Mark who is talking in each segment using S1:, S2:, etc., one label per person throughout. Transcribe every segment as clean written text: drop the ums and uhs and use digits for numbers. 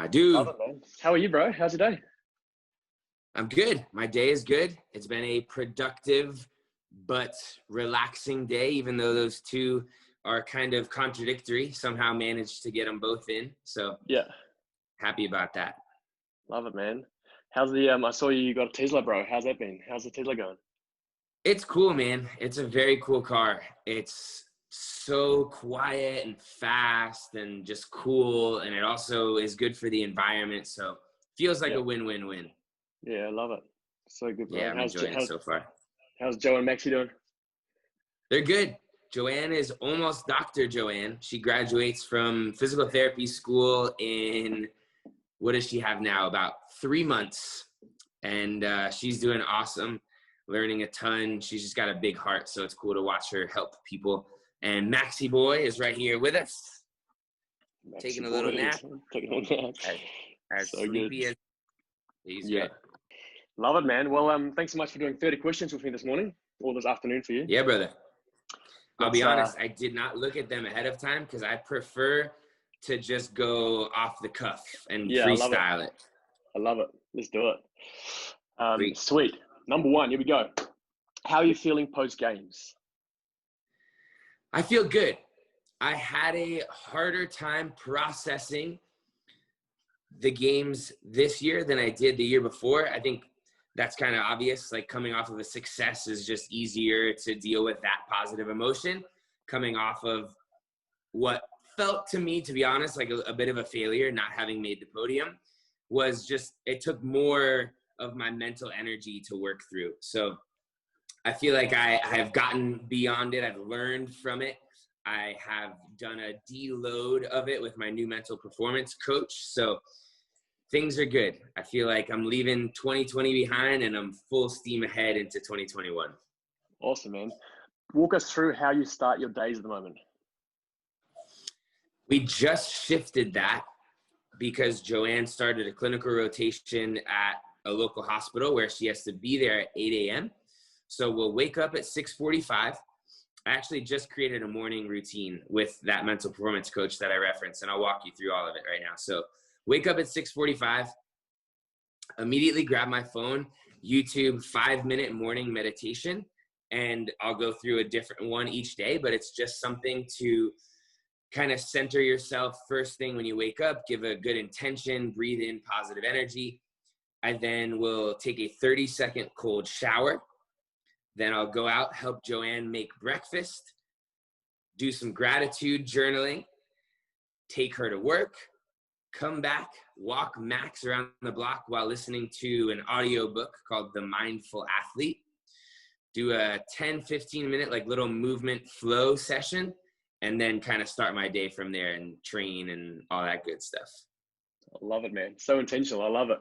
S1: I do.
S2: Love it, man. How are you, bro? How's your day?
S1: I'm good. My day is good. It's been a productive but relaxing day, even though those two are kind of contradictory. Somehow managed to get them both in. So
S2: Yeah,
S1: happy about that.
S2: love it, man. How's the I saw you got a Tesla, bro. How's that been? How's the Tesla going?
S1: It's cool, man. It's a very cool car. It's so quiet and fast and just cool. And it also is good for the environment. So feels like
S2: Yeah,
S1: a win-win-win.
S2: yeah, I love it. So good, bro.
S1: Yeah, I'm enjoying it so far.
S2: How's Joe and Maxie doing?
S1: They're good. Joanne is almost Dr. Joanne. She graduates from physical therapy school in, what does she have now? About 3 months. And she's doing awesome, learning a ton. She's just got a big heart, so it's cool to watch her help people. And Maxie boy is right here with us, taking a little nap.
S2: Taking a little nap.
S1: As
S2: So
S1: sleepy
S2: good.
S1: as he's
S2: Yeah.
S1: good.
S2: Love it, man. Well, thanks so much for doing 30 questions with me this morning, or this afternoon for you.
S1: Yeah, brother. I'll be
S2: Let's,
S1: honest, I did not look at them ahead of time because I prefer to just go off the cuff and
S2: Yeah,
S1: freestyle it.
S2: I love it. Let's do it.
S1: Sweet.
S2: Sweet. Number one, here we go. How are you feeling post games?
S1: I feel good. I had a harder time processing the games this year than I did the year before. I think that's kind of obvious. Like, coming off of a success is just easier to deal with that positive emotion. Coming off of what felt to me, to be honest, like a bit of a failure, not having made the podium, was just, it took more of my mental energy to work through. So I feel like I have gotten beyond it. I've learned from it. I have done a deload of it with my new mental performance coach. So things are good. I feel like I'm leaving 2020 behind and I'm full steam ahead into 2021.
S2: Awesome, man. Walk us through how you start your days at the moment.
S1: We just shifted that because Joanne started a clinical rotation at a local hospital where she has to be there at 8 a.m. So we'll wake up at 6:45. I actually just created a morning routine with that mental performance coach that I referenced, and I'll walk you through all of it right now. So wake up at 6:45, immediately grab my phone, YouTube 5-minute morning meditation, and I'll go through a different one each day, but it's just something to kind of center yourself first thing when you wake up, give a good intention, breathe in positive energy. I then will take a 30-second cold shower. Then I'll go out, help Joanne make breakfast, do some gratitude journaling, take her to work, come back, walk Max around the block while listening to an audiobook called The Mindful Athlete, do a 10-15 minute like little movement flow session, and then kind of start my day from there and train and all that good stuff.
S2: I love it, man. So intentional. I love it.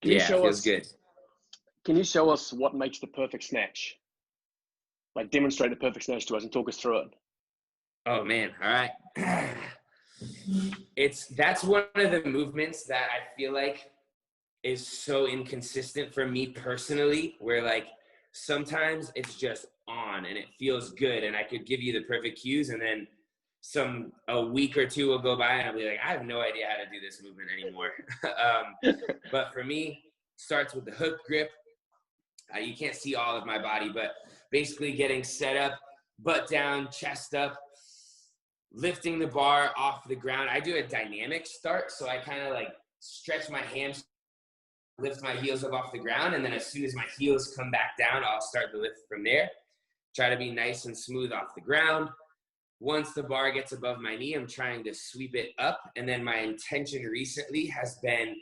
S1: Can you show us, good.
S2: Can you show us what makes the perfect snatch? Like, demonstrate the perfect snatch to us and talk us through it.
S1: Oh man. All right. That's one of the movements that I feel like is so inconsistent for me personally, where like sometimes it's just on and it feels good and I could give you the perfect cues, and then a week or two will go by and I'll be like, I have no idea how to do this movement anymore. But for me, starts with the hook grip. You can't see all of my body, but basically getting set up, butt down, chest up, lifting the bar off the ground. I do a dynamic start, so I kind of like stretch my hams, lift my heels up off the ground, and then as soon as my heels come back down, I'll start the lift from there. Try to be nice and smooth off the ground. Once the bar gets above my knee, I'm trying to sweep it up, and then my intention recently has been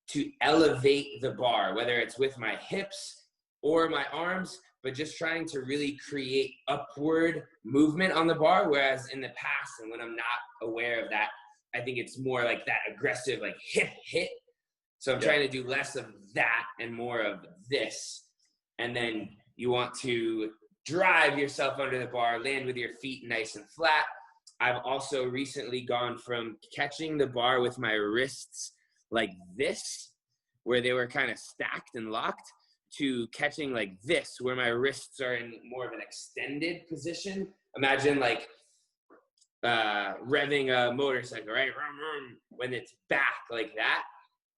S1: to elevate the bar, whether it's with my hips or my arms, but just trying to really create upward movement on the bar. Whereas in the past, and when I'm not aware of that, I think it's more like that aggressive, like hip hit. So I'm trying to do less of that and more of this. And then you want to drive yourself under the bar, land with your feet nice and flat. I've also recently gone from catching the bar with my wrists like this, where they were kind of stacked and locked, to catching like this, where my wrists are in more of an extended position. Imagine like revving a motorcycle, right? When it's back like that,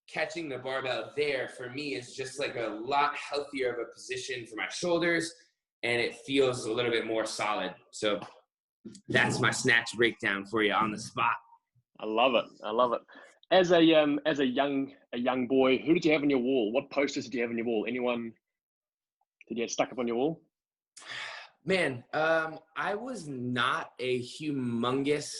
S1: catching the barbell there for me is just like a lot healthier of a position for my shoulders, and it feels a little bit more solid. So that's my snatch breakdown for you on the spot.
S2: I love it. I love it. As a young boy, who did you have on your wall? What posters did you have on your wall? Anyone did you have stuck up on your wall?
S1: Man, I was not a humongous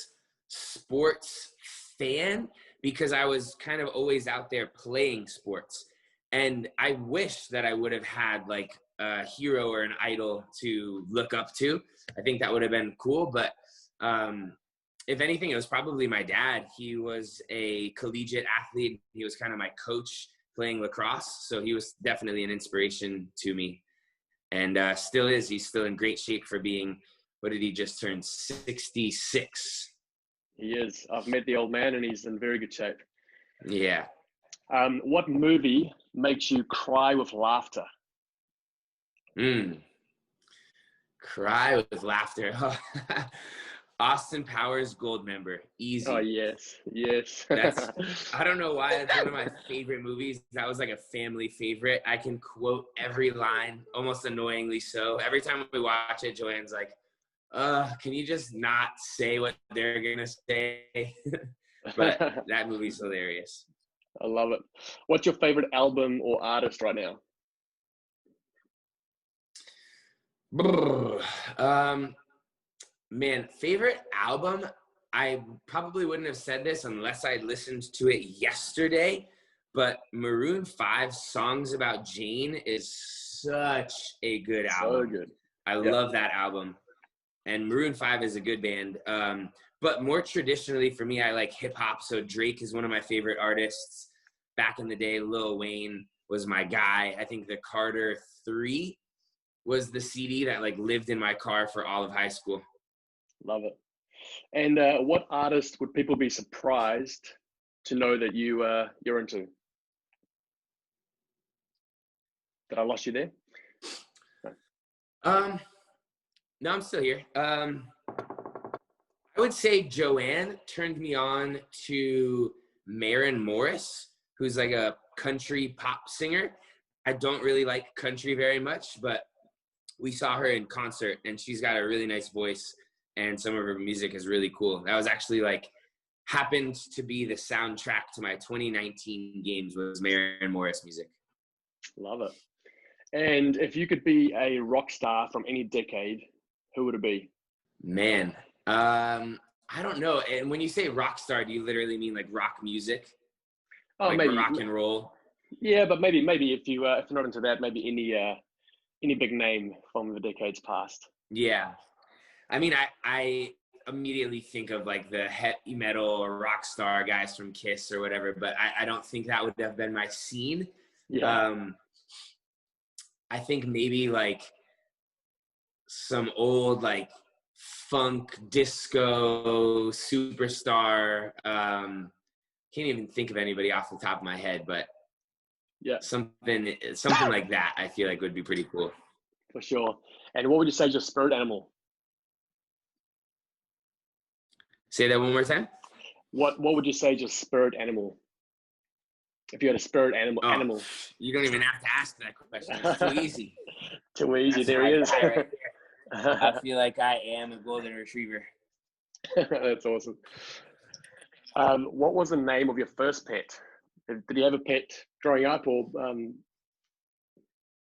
S1: sports fan because I was kind of always out there playing sports. And I wish that I would have had like a hero or an idol to look up to. I think that would have been cool. But if anything, it was probably my dad. He was a collegiate athlete. He was kind of my coach playing lacrosse. So he was definitely an inspiration to me. And still is. He's still in great shape for being, what did he just turn, 66?
S2: He is. I've met the old man and he's in very good shape.
S1: Yeah.
S2: What movie makes you cry with laughter?
S1: Cry with laughter. Austin Powers Goldmember. Easy.
S2: Oh, yes. Yes.
S1: I don't know why that's one of my favorite movies. That was like a family favorite. I can quote every line, almost annoyingly so. Every time we watch it, Joanne's like, can you just not say what they're going to say? But that movie's hilarious.
S2: I love it. What's your favorite album or artist right now?
S1: Man, favorite album, I probably wouldn't have said this unless I listened to it yesterday, but Maroon 5's Songs About Jane is such a good album.
S2: So good.
S1: I love that album. And Maroon 5 is a good band. But more traditionally for me, I like hip hop. So Drake is one of my favorite artists. Back in the day, Lil Wayne was my guy. I think the Carter 3 was the CD that like lived in my car for all of high school.
S2: Love it. And what artist would people be surprised to know that you're into? Did I lost you there?
S1: No, I'm still here. I would say Joanne turned me on to Maren Morris, who's like a country pop singer. I don't really like country very much, but we saw her in concert and she's got a really nice voice and some of her music is really cool. That was actually like happened to be the soundtrack to my 2019 games was Maren Morris music.
S2: Love it. And if you could be a rock star from any decade, who would it be?
S1: Man, I don't know. And when you say rock star, do you literally mean like rock music?
S2: Oh,
S1: like
S2: maybe
S1: rock and roll?
S2: Yeah, but maybe if you're not into that, maybe any big name from the decades past.
S1: Yeah. I mean, I immediately think of like the heavy metal or rock star guys from Kiss or whatever, but I don't think that would have been my scene.
S2: Yeah.
S1: I think maybe like some old like funk disco superstar. Can't even think of anybody off the top of my head, but
S2: yeah,
S1: something like that I feel like would be pretty cool.
S2: For sure. And what would you say is your spirit animal?
S1: Say that one more time.
S2: What would you say is your spirit animal? If you had a spirit animal.
S1: You don't even have to ask that question. It's too easy.
S2: Too easy.
S1: That's
S2: there he is.
S1: Right there. I feel like I am a golden retriever.
S2: That's awesome. What was the name of your first pet? Did you have a pet growing up or?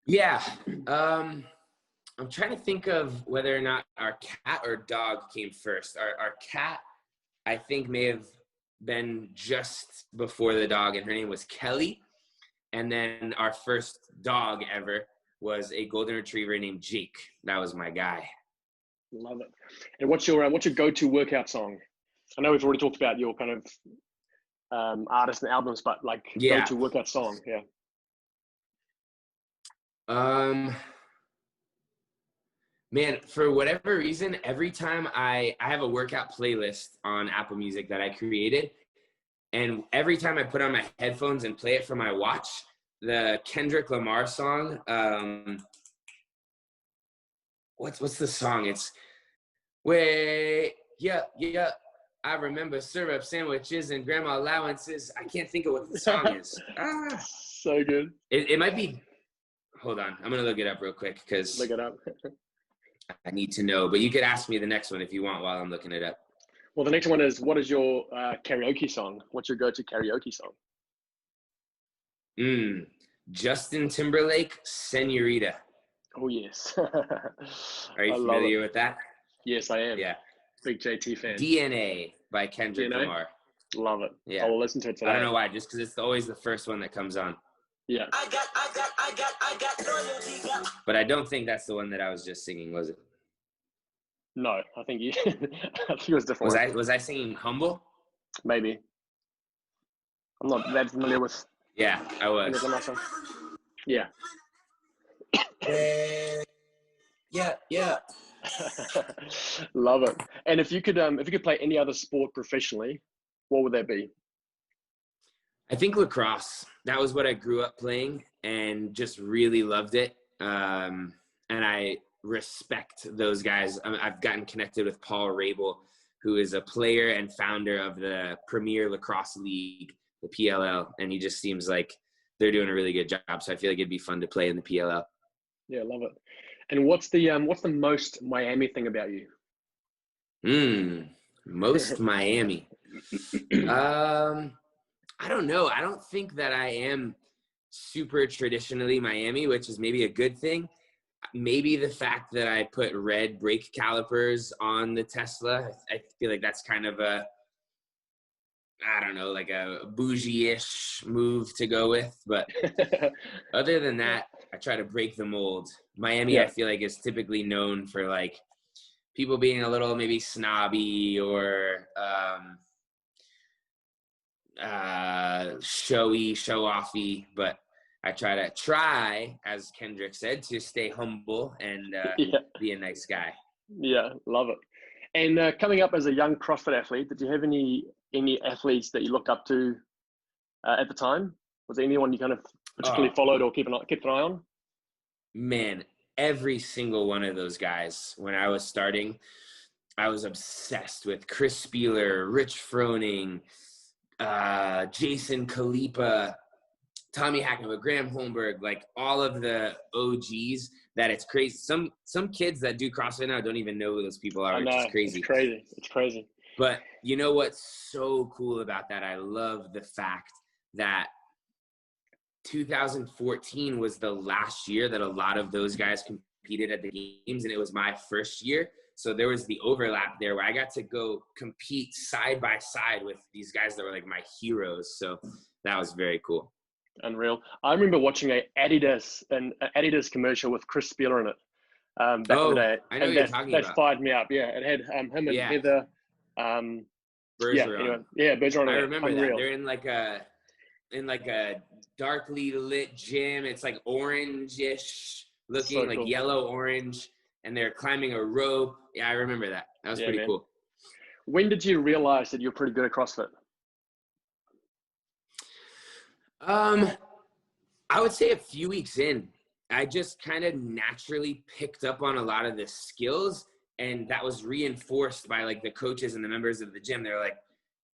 S1: Yeah. I'm trying to think of whether or not our cat or dog came first. Our cat, I think, may have been just before the dog, and her name was Kelly. And then our first dog ever was a golden retriever named Jake. That was my guy.
S2: Love it. And what's your go-to workout song? I know we've already talked about your kind of artists and albums, but like go-to workout song, yeah.
S1: Man, for whatever reason, every time I have a workout playlist on Apple Music that I created, and every time I put on my headphones and play it from my watch, the Kendrick Lamar song, what's the song? It's where yeah, yeah. I remember syrup sandwiches and grandma allowances. I can't think of what the song is.
S2: So good.
S1: It might be. Hold on. I'm going to look it up real quick because
S2: Look it up.
S1: I need to know. But you could ask me the next one if you want while I'm looking it up.
S2: Well, the next one is, what is your karaoke song? What's your go-to karaoke song?
S1: Justin Timberlake, Senorita.
S2: Oh, yes.
S1: Are you familiar with that?
S2: Yes, I am.
S1: Yeah.
S2: Big JT fan.
S1: DNA by Kendrick
S2: DNA?
S1: Lamar.
S2: Love it.
S1: Yeah.
S2: I will listen to it today.
S1: I don't know why, just because it's always the first one that comes on.
S2: Yeah.
S3: I got loyalty.
S1: But I don't think that's the one that I was just singing, was it?
S2: No, I think you. I think it was different.
S1: Was I singing Humble?
S2: Maybe. I'm not that familiar with.
S1: Yeah, I was.
S2: Yeah.
S1: Yeah.
S2: Love it. And if you could play any other sport professionally, what would that be?
S1: I think lacrosse. That was what I grew up playing and just really loved it. And I respect those guys. I've gotten connected with Paul Rabel, who is a player and founder of the Premier Lacrosse League, the PLL, and he just seems like they're doing a really good job. So I feel like it'd be fun to play in the PLL.
S2: Yeah, love it. And what's the most Miami thing about you?
S1: Most Miami. I don't know. I don't think that I am super traditionally Miami, which is maybe a good thing. Maybe the fact that I put red brake calipers on the Tesla, I feel like that's kind of a bougie-ish move to go with. But other than that, I try to break the mold. Miami, I feel like, is typically known for like people being a little maybe snobby or showy, show-offy, but I try, as Kendrick said, to stay humble and be a nice guy.
S2: Yeah, love it. And coming up as a young CrossFit athlete, did you have any athletes that you looked up to at the time? Was there anyone you kind of particularly followed or kept an eye on?
S1: Man, every single one of those guys. When I was starting, I was obsessed with Chris Spieler, Rich Froning, Jason Kalipa, Tommy Hackman, Graham Holmberg, like all of the OGs. That it's crazy. Some kids that do CrossFit now don't even know who those people are. It's crazy.
S2: It's crazy.
S1: But you know what's so cool about that? I love the fact that 2014 was the last year that a lot of those guys competed at the games, and it was my first year. So there was the overlap there where I got to go compete side by side with these guys that were like my heroes. So that was very cool.
S2: Unreal. I remember watching an Adidas commercial with Chris Spieler in it back in the day.
S1: I know what you're talking about.
S2: That fired me up. Yeah, it had him and Heather.
S1: Bergeron.
S2: Bergeron.
S1: I remember
S2: Unreal.
S1: that. They're in like a darkly lit gym. It's like orange-ish looking, so like cool. Yellow orange, and they're climbing a rope. Yeah, I remember that. That was pretty cool.
S2: When did you realize that you're pretty good at CrossFit?
S1: I would say a few weeks in. I just kind of naturally picked up on a lot of the skills, and that was reinforced by like the coaches and the members of the gym. They're like,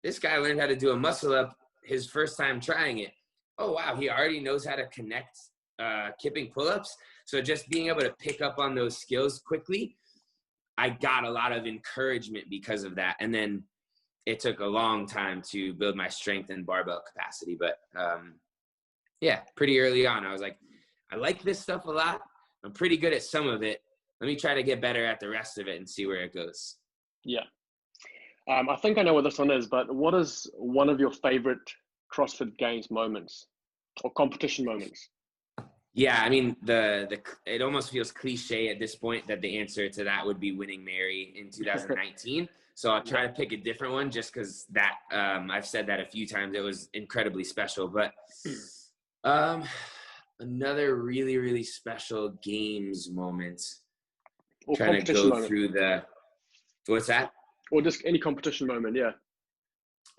S1: this guy learned how to do a muscle up his first time trying it. Oh, wow. He already knows how to connect kipping pull-ups. So just being able to pick up on those skills quickly, I got a lot of encouragement because of that. And then it took a long time to build my strength and barbell capacity. But pretty early on, I was like, I like this stuff a lot. I'm pretty good at some of it. Let me try to get better at the rest of it and see where it goes.
S2: Yeah. I think I know what this one is, but what is one of your favorite CrossFit Games moments or competition moments?
S1: Yeah, I mean, it almost feels cliche at this point that the answer to that would be winning Mary in 2019. So I'll try to pick a different one just because that I've said that a few times. It was incredibly special. But another really, really special games moment.
S2: Or
S1: trying to go through what's that?
S2: Or just any competition moment, yeah.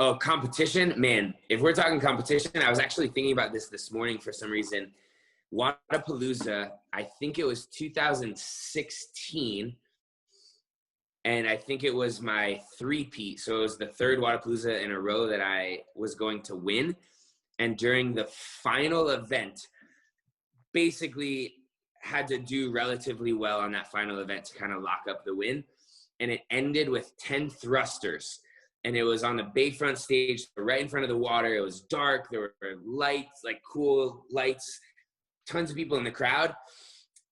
S1: Oh, competition? Man, if we're talking competition, I was actually thinking about this morning for some reason. Wodapalooza, I think it was 2016. And I think it was my three-peat. So it was the third Wadapalooza in a row that I was going to win. And during the final event, basically had to do relatively well on that final event to kind of lock up the win. And it ended with 10 thrusters. And it was on the Bayfront stage, right in front of the water. It was dark. There were lights, like cool lights, tons of people in the crowd.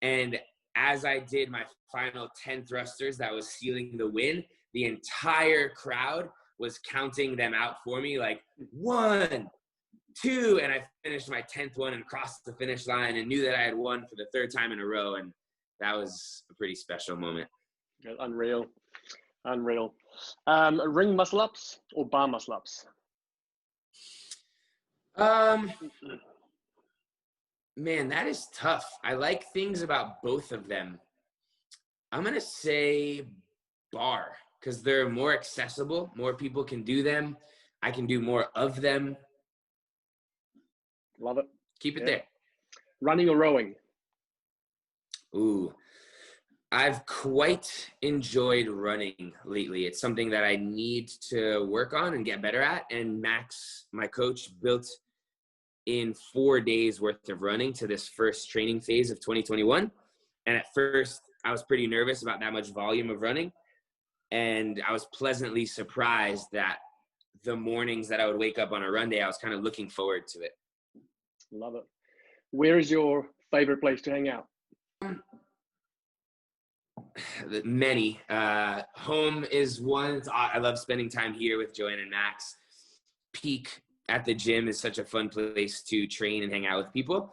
S1: And as I did my final 10 thrusters that was sealing the win, the entire crowd was counting them out for me, like 1, 2, and I finished my 10th one and crossed the finish line and knew that I had won for the third time in a row. And that was a pretty special moment.
S2: Unreal. Ring muscle ups or bar muscle ups?
S1: Man, that is tough. I like things about both of them. I'm going to say bar because they're more accessible. More people can do them. I can do more of them.
S2: Love it.
S1: Keep it there.
S2: Running or rowing?
S1: Ooh, I've quite enjoyed running lately. It's something that I need to work on and get better at. And Max, my coach, built in 4 days worth of running to this first training phase of 2021. And at first I was pretty nervous about that much volume of running. And I was pleasantly surprised that the mornings that I would wake up on a run day, I was kind of looking forward to it.
S2: Love it. Where is your favorite place to hang out?
S1: Many. Home is one. I love spending time here with Joanne and Max. Peak at the gym is such a fun place to train and hang out with people.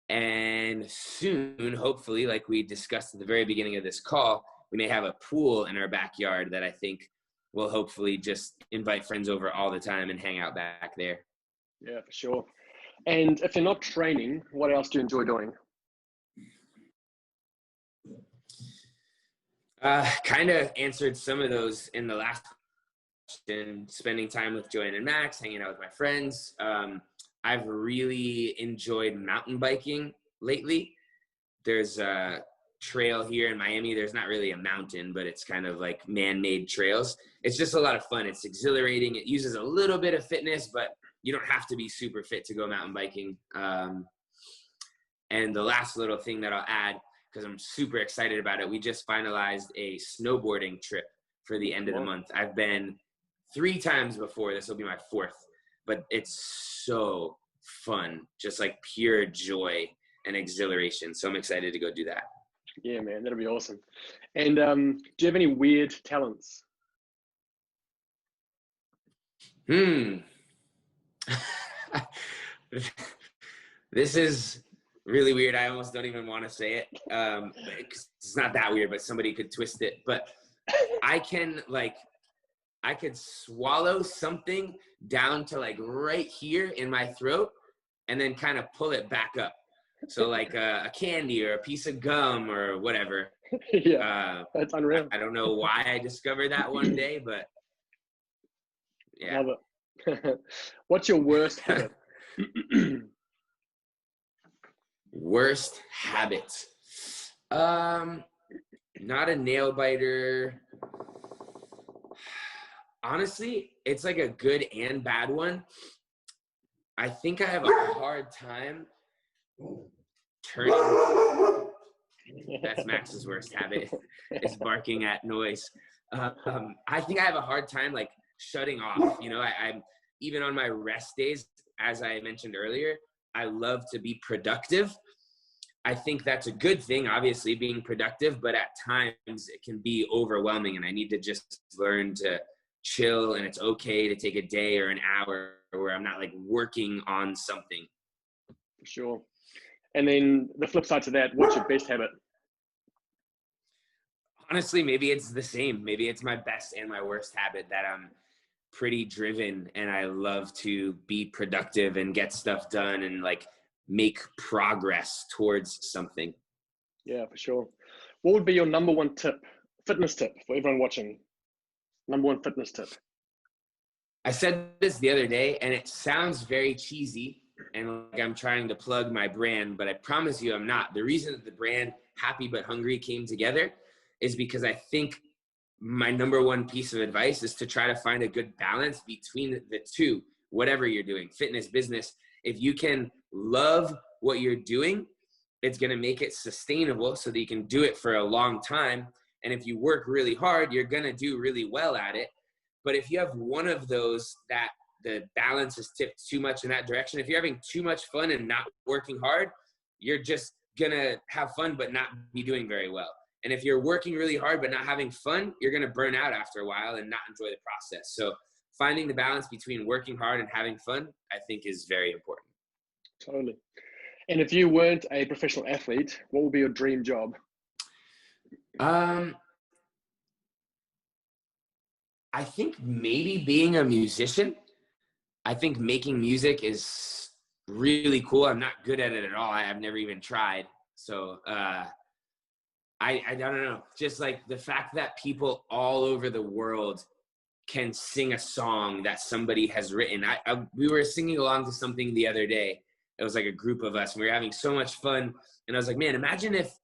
S1: And soon, hopefully, like we discussed at the very beginning of this call, we may have a pool in our backyard that I think will hopefully just invite friends over all the time and hang out back there.
S2: Yeah, for sure. And if you're not training, what else do you enjoy doing?
S1: Kind of answered some of those in the last question, spending time with Joanne and Max, hanging out with my friends. I've really enjoyed mountain biking lately. There's a trail here in Miami. There's not really a mountain, but it's kind of like man-made trails. It's just a lot of fun. It's exhilarating. It uses a little bit of fitness, but you don't have to be super fit to go mountain biking. And the last little thing that I'll add, because I'm super excited about it, we just finalized a snowboarding trip for the end of the month. I've been 3 times before. This will be my 4th, but it's so fun, just like pure joy and exhilaration. So I'm excited to go do that.
S2: Yeah, man, that'll be awesome. And do you have any weird talents?
S1: This is really weird. I almost don't even want to say it. It's not that weird, but somebody could twist it. But I could swallow something down to like right here in my throat and then kind of pull it back up. So like a candy or a piece of gum or whatever.
S2: Yeah, that's unreal.
S1: I don't know why I discovered that one day, but yeah.
S2: Love it. What's your worst habit?
S1: Worst habit. Not a nail biter. Honestly, it's like a good and bad one. I think I have a hard time turning. That's Max's worst habit, is barking at noise. I think I have a hard time like shutting off. You know, I'm even on my rest days, as I mentioned earlier, I love to be productive. I think that's a good thing, obviously, being productive, but at times it can be overwhelming, and I need to just learn to chill, and it's okay to take a day or an hour where I'm not like working on something.
S2: For sure. And then the flip side to that, what's your best habit?
S1: Honestly, maybe it's the same. Maybe it's my best and my worst habit, that I'm pretty driven and I love to be productive and get stuff done and like make progress towards something.
S2: Yeah, for sure. What would be your number one tip, fitness tip for everyone watching? Number one fitness tip.
S1: I said this the other day and it sounds very cheesy and like I'm trying to plug my brand, but I promise you I'm not. The reason that the brand Happy But Hungry came together is because I think my number one piece of advice is to try to find a good balance between the two, whatever you're doing, fitness, business. If you can love what you're doing, it's going to make it sustainable so that you can do it for a long time. And if you work really hard, you're going to do really well at it. But if you have one of those that the balance is tipped too much in that direction, if you're having too much fun and not working hard, you're just going to have fun but not be doing very well. And if you're working really hard but not having fun, you're going to burn out after a while and not enjoy the process. So finding the balance between working hard and having fun, I think, is very important.
S2: Totally. And if you weren't a professional athlete, what would be your dream job?
S1: I think maybe being a musician. I think making music is really cool. I'm not good at it at all. I've never even tried. So I don't know. Just like the fact that people all over the world can sing a song that somebody has written. We were singing along to something the other day. It was like a group of us, and we were having so much fun. And I was like, man, imagine if,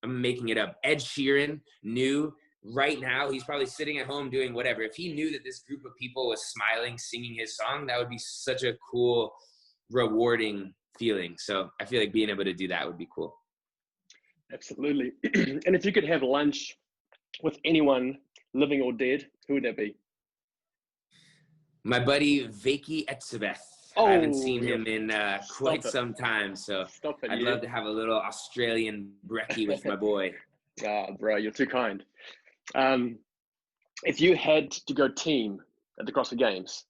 S1: I'm making it up, Ed Sheeran knew right now, he's probably sitting at home doing whatever. If he knew that this group of people was smiling, singing his song, that would be such a cool, rewarding feeling. So I feel like being able to do that would be cool.
S2: Absolutely. And if you could have lunch with anyone, living or dead, who would that be?
S1: My buddy Wykie Etsebeth. I haven't seen him in quite some time, so I'd love to have a little Australian brekkie with my boy.
S2: Ah, bro, you're too kind. If you had to go team at the CrossFit Games,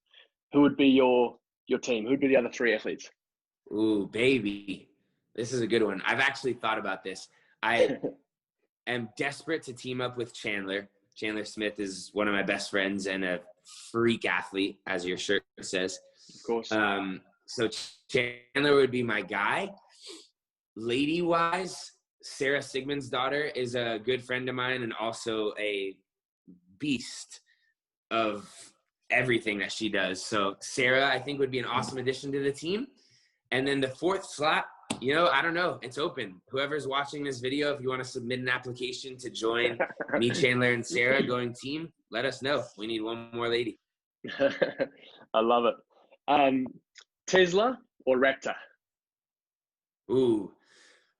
S2: who would be your team? Who would be the other three athletes?
S1: Ooh, baby. This is a good one. I've actually thought about this. I am desperate to team up with Chandler. Chandler Smith is one of my best friends and a freak athlete, as your shirt says.
S2: Of course.
S1: So Chandler would be my guy. Lady-wise, Sarah Sigmund's daughter is a good friend of mine and also a beast of everything that she does. So Sarah, I think, would be an awesome addition to the team. And then the fourth slot, I don't know. It's open. Whoever's watching this video, if you want to submit an application to join me, Chandler, and Sarah going team, let us know. We need one more lady.
S2: I love it. Tesla or Raptor?
S1: Ooh,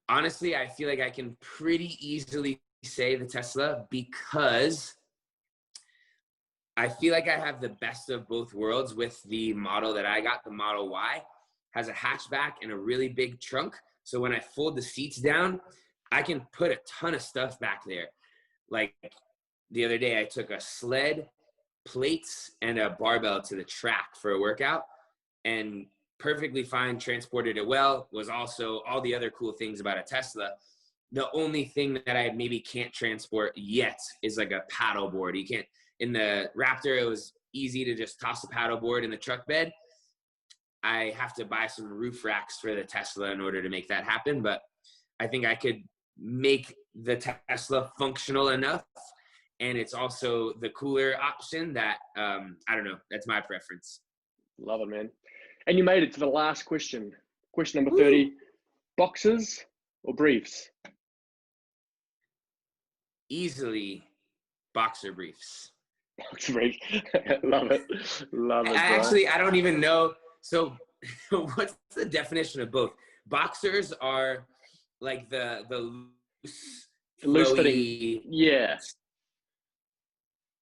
S1: honestly, I feel like I can pretty easily say the Tesla because I feel like I have the best of both worlds with the model that I got. The Model Y has a hatchback and a really big trunk. So when I fold the seats down, I can put a ton of stuff back there. Like the other day, I took a sled, plates, and a barbell to the track for a workout, and perfectly fine, transported it well. Was also all the other cool things about a Tesla. The only thing that I maybe can't transport yet is like a paddle board. You can't, in the Raptor, it was easy to just toss a paddle board in the truck bed. I have to buy some roof racks for the Tesla in order to make that happen. But I think I could make the Tesla functional enough. And it's also the cooler option that, I don't know, that's my preference.
S2: Love it, man. And you made it to the last question. Question number 30, boxers or briefs?
S1: Easily boxer briefs.
S2: Boxer briefs. Love it. Love it.
S1: Actually, I don't even know. So what's the definition of both? Boxers are like the loose
S2: fitting. Yeah.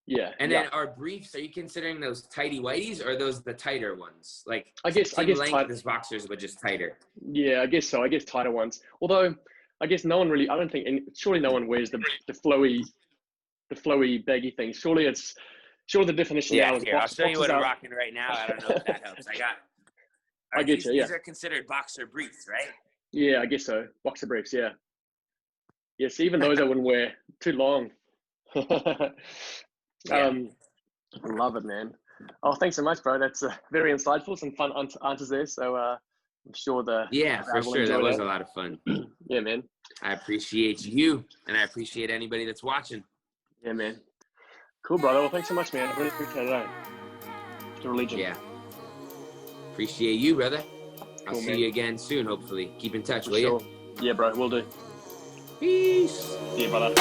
S2: Yeah.
S1: And then our briefs, are you considering those tighty whities or are those the tighter ones? Like
S2: I guess
S1: length as boxers, but just tighter.
S2: Yeah, I guess so. I guess tighter ones. Although I guess no one really, I don't think surely no one wears the flowy baggy things. Surely the definition now is
S1: I'll show you what I'm rocking right now. I don't know if that helps. I get you. These are considered boxer briefs, right?
S2: Yeah, I guess so. Boxer briefs, yeah. Yes, even those I wouldn't wear. Too long. Love it, man. Oh, thanks so much, bro. That's very insightful. Some fun answers there. So I'm sure for sure
S1: that was a lot of fun.
S2: Yeah, man.
S1: I appreciate you, and I appreciate anybody that's watching.
S2: Yeah, man. Cool, brother. Well, thanks so much, man. I really appreciate it. It's a religion.
S1: Yeah. Appreciate you, brother. I'll see
S2: man.
S1: you again soon, hopefully. Keep in touch, will
S2: you?
S1: you?
S2: Yeah, bro. We'll do.
S1: Peace.
S2: See you, brother.